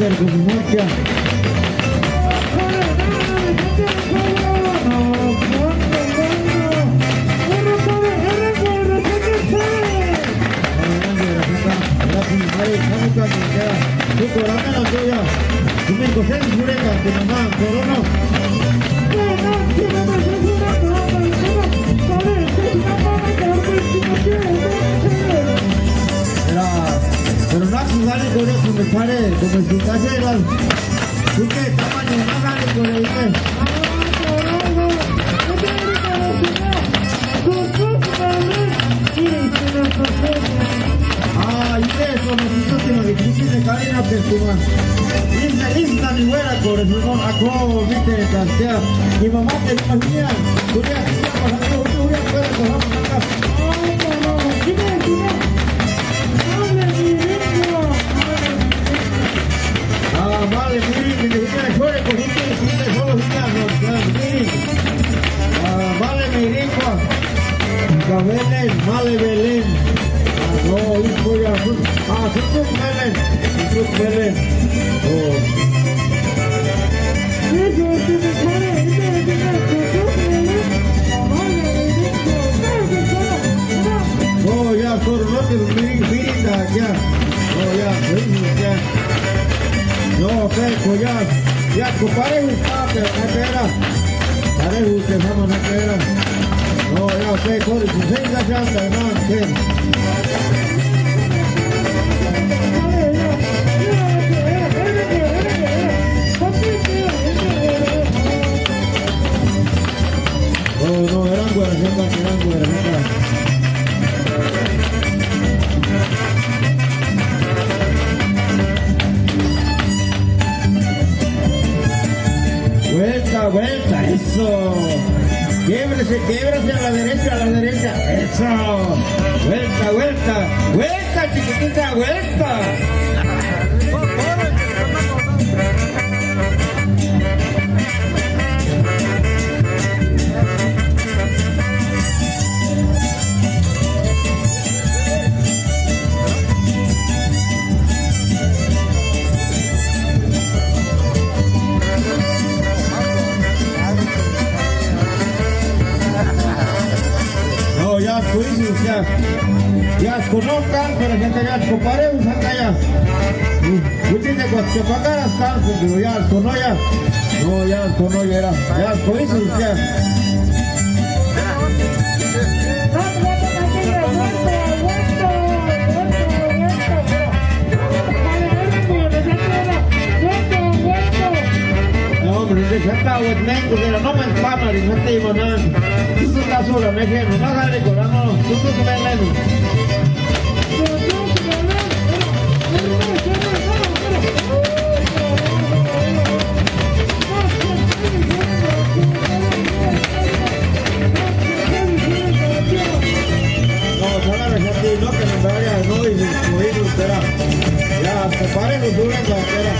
Walter con su marcha. Pero no sale con eso, me sale como si cayera. ¿Tú qué tamaño no sale con el eso, nosotros que nos discutimos Karina Pesuma. Isla ni buena por eso, acabo, viste, plantea. Mi mamá te imagina, Julia, Julia, puede coger acá. Vale, miren, vale, Belén, vale, Belén. No, hijo ya, Jesús Belén. Oh, ya, corrote, miren, ya. Oh, ya. No, Peco, ya, compadre, usted, espera. Parejo, usted, vamos a esperar. No, ya, Peco, se engañando, hermano, ¿qué? No, eran güeras. Vuelta, eso. Quiebrese a la derecha, eso. Vuelta, chiquitita, vuelta. Ya conozcan, pero ya comparemos acá ya. Muchos de que pagaras tanto, pero ya no era. Ya cohizo ya. No, hombre, se está huetmenco, pero no me empama, ni no te digo nada. Tú estás sola, me ejemplo, no hagas recordando, tú me lejos. No, que me vaya, no, y oído, espera. Ya, preparen los duros, espera.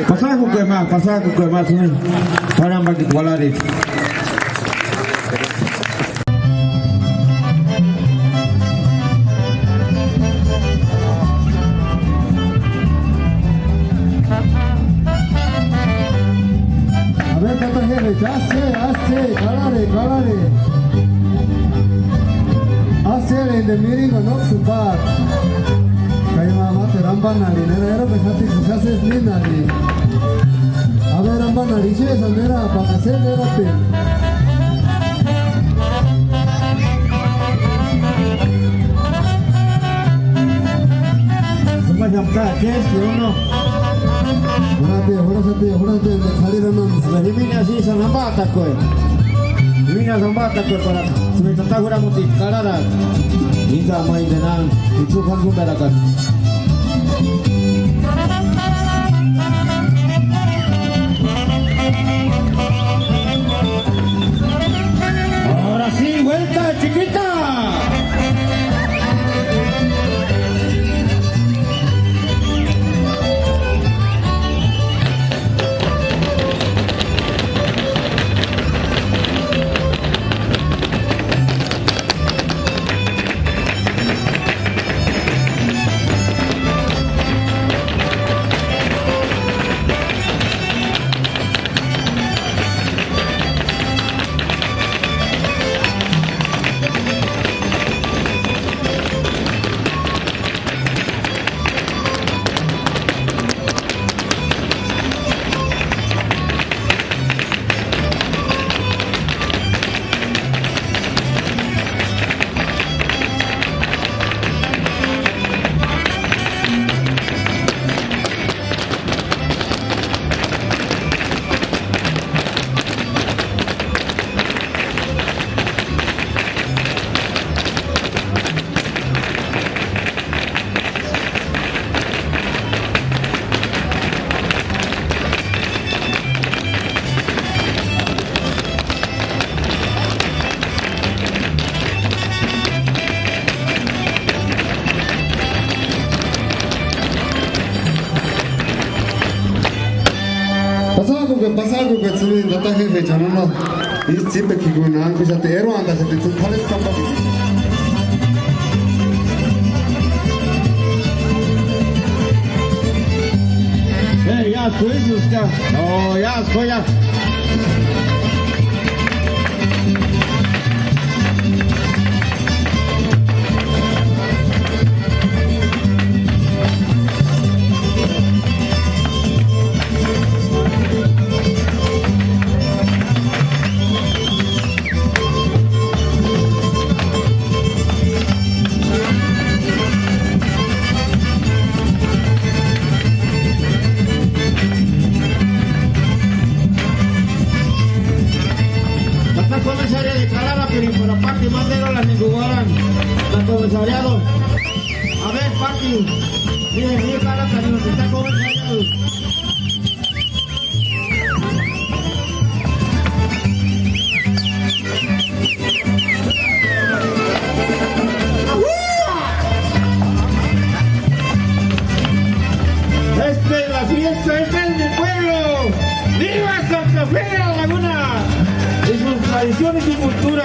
Pasar con que más, ¿no? Para más que cualares. A ver, Tata Jefe, hace, calare. Hace in the meeting of not super. Kaya mama, te ramban nali, nera, pesati, se hace spin nali. A ver, ramban nali, si es nera, para que se nera pin. ¿Qué es que uno? Jurate, salir a non. Divina así, Sanambata, coe. Divina Zambata, coe, para. Si me trata de muti, carara. Ita, mai, de nan, y tú, Juan Gumberacat. Ahora sí, vuelta, chiquita. Pasar con que se Tata Jefe, ya no. Y siempre que con una cosa te ero anda, se te sale esta parte. Ya, pues, ya. No, ya. Comisaría de Carara, pero por la parte más de las Niguaran, la comisariado. A ver, Pati, mire, Carara, que está comisariado. La fiesta es en mi pueblo. ¡Viva Santa Fe de la Laguna! Y sus tradiciones y cultura.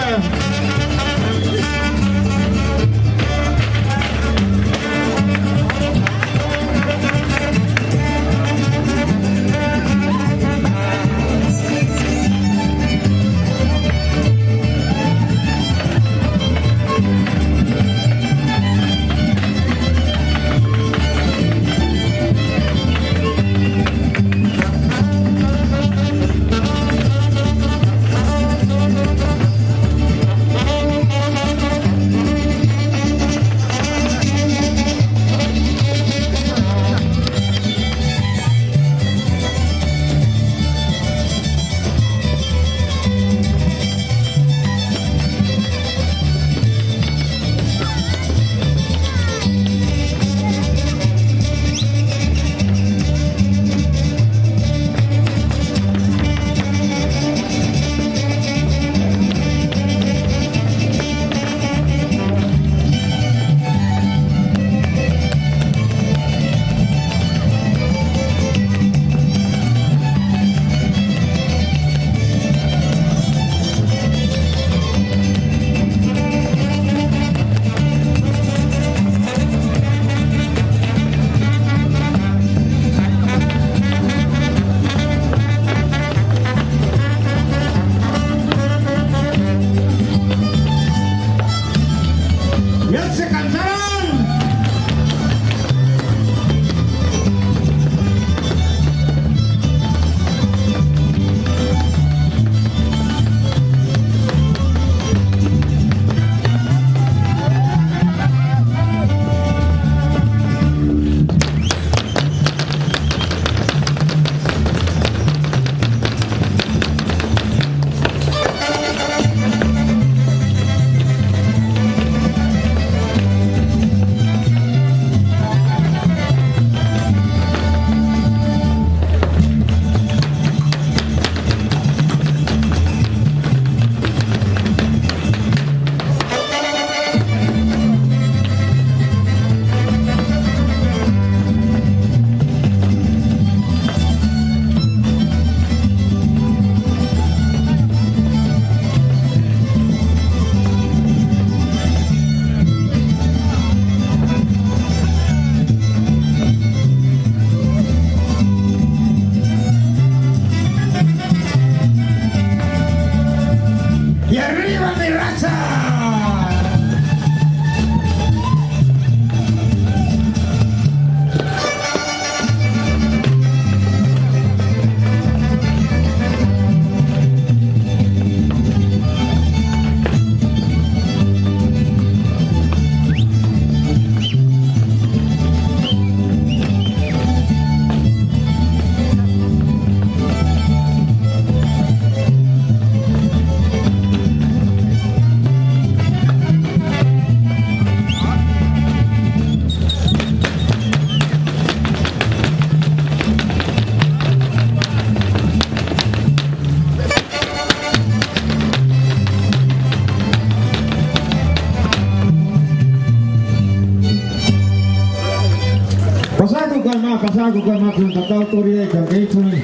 pasako ka matun tatautori ka keitsuni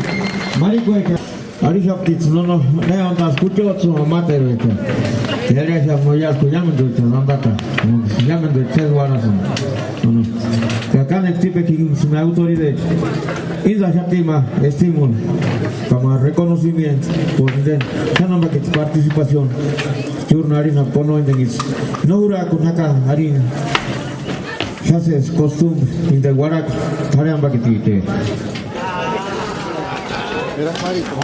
mariko ka arishapti no ne on taas kutsotsu matero ka Teresa mojas ku jamandu ka nandata jamandu tselwarasun no ka kanek tipe ki me autoridad Inza Shatima estímulo como reconocimiento por sana que participación jurnalina pono indengis no ura con acá harina haces costumbre in the warak tarea bakitite Mira, Mari, ¿cómo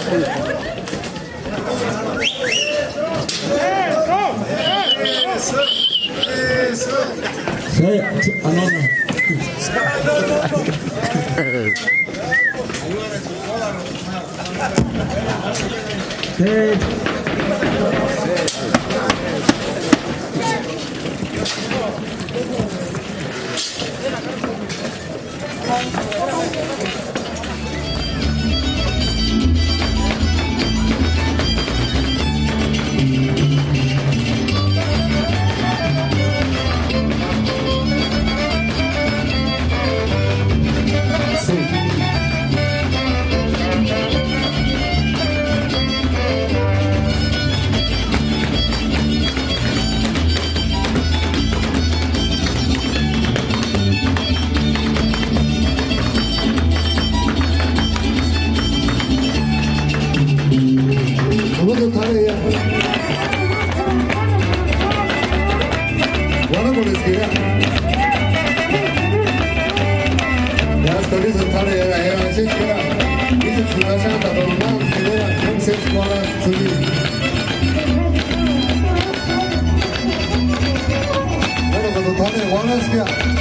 sí, anona Vamos a tarea. Bueno, pues que ya estoy listo tarea era así que dice que va a ser hasta normal que era un sexto para subir. Bueno, cuando tarea bueno es que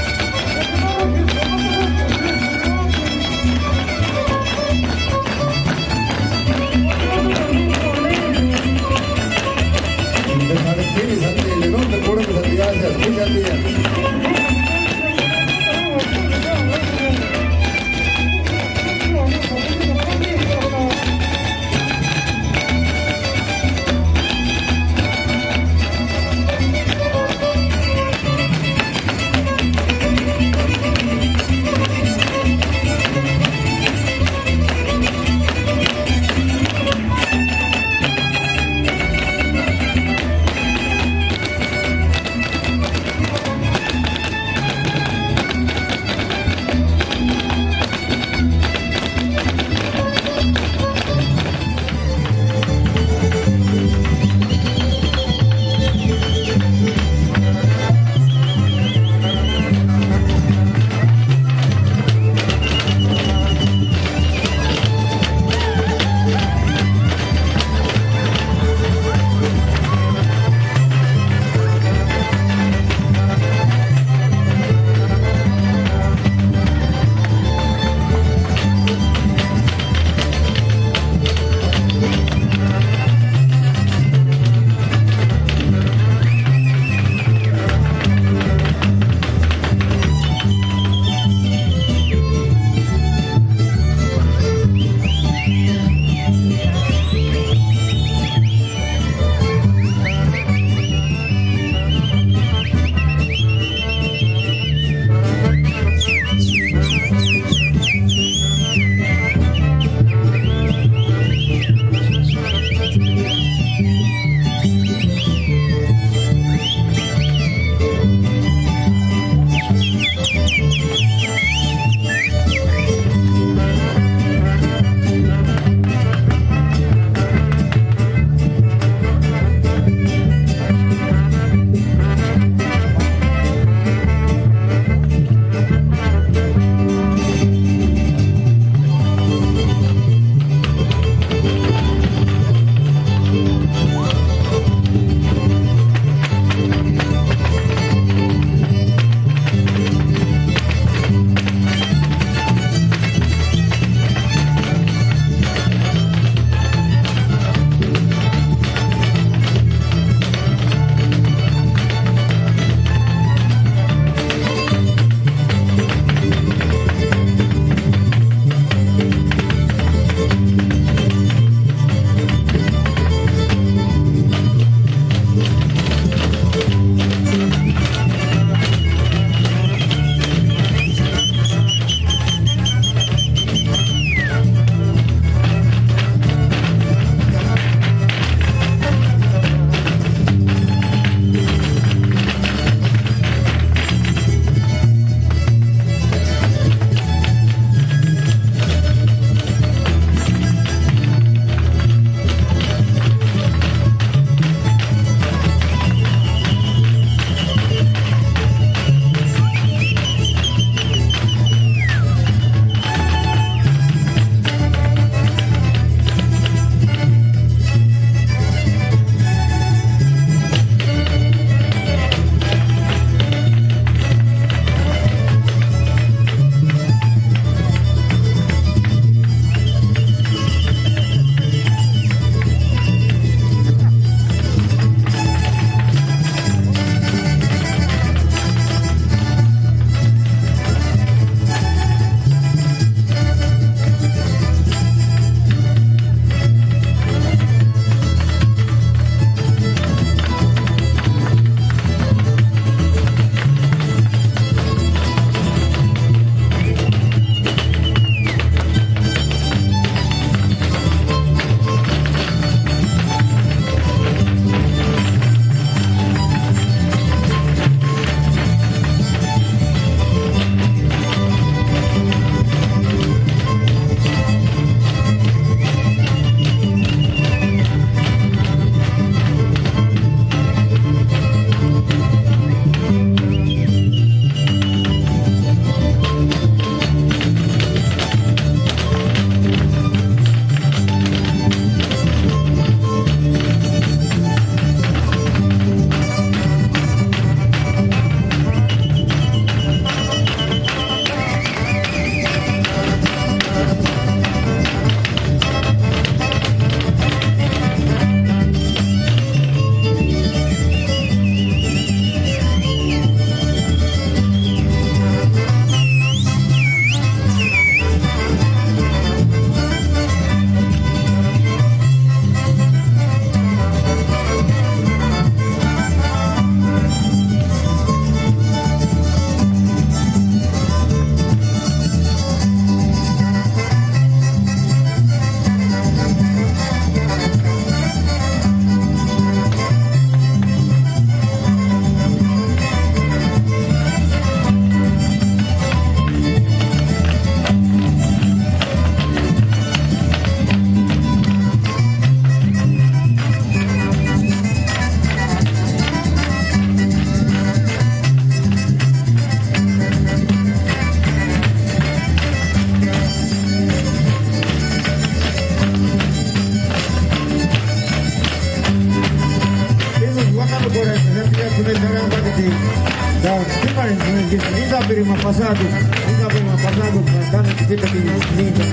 passados, nunca venham passados para cá, que tipo de linda,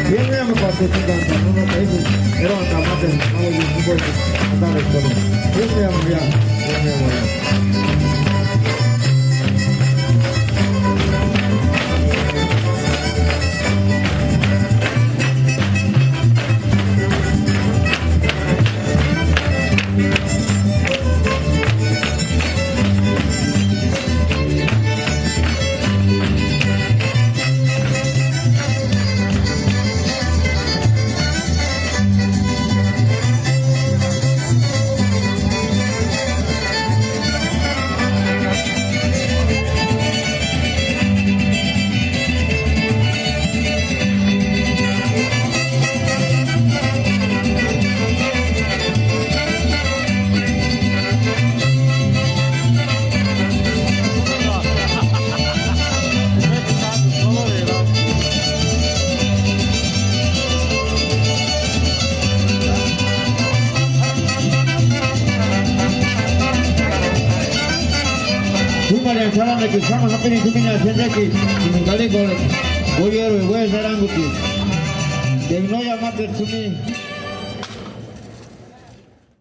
bien me pasó tanto, no me parece, pero hasta más de no voy a poder andar con él. Bien me amo ya. Maria saranı ki sama hapini kumina sendeki kali gol goyero goy saranguti. Devnoya mater suni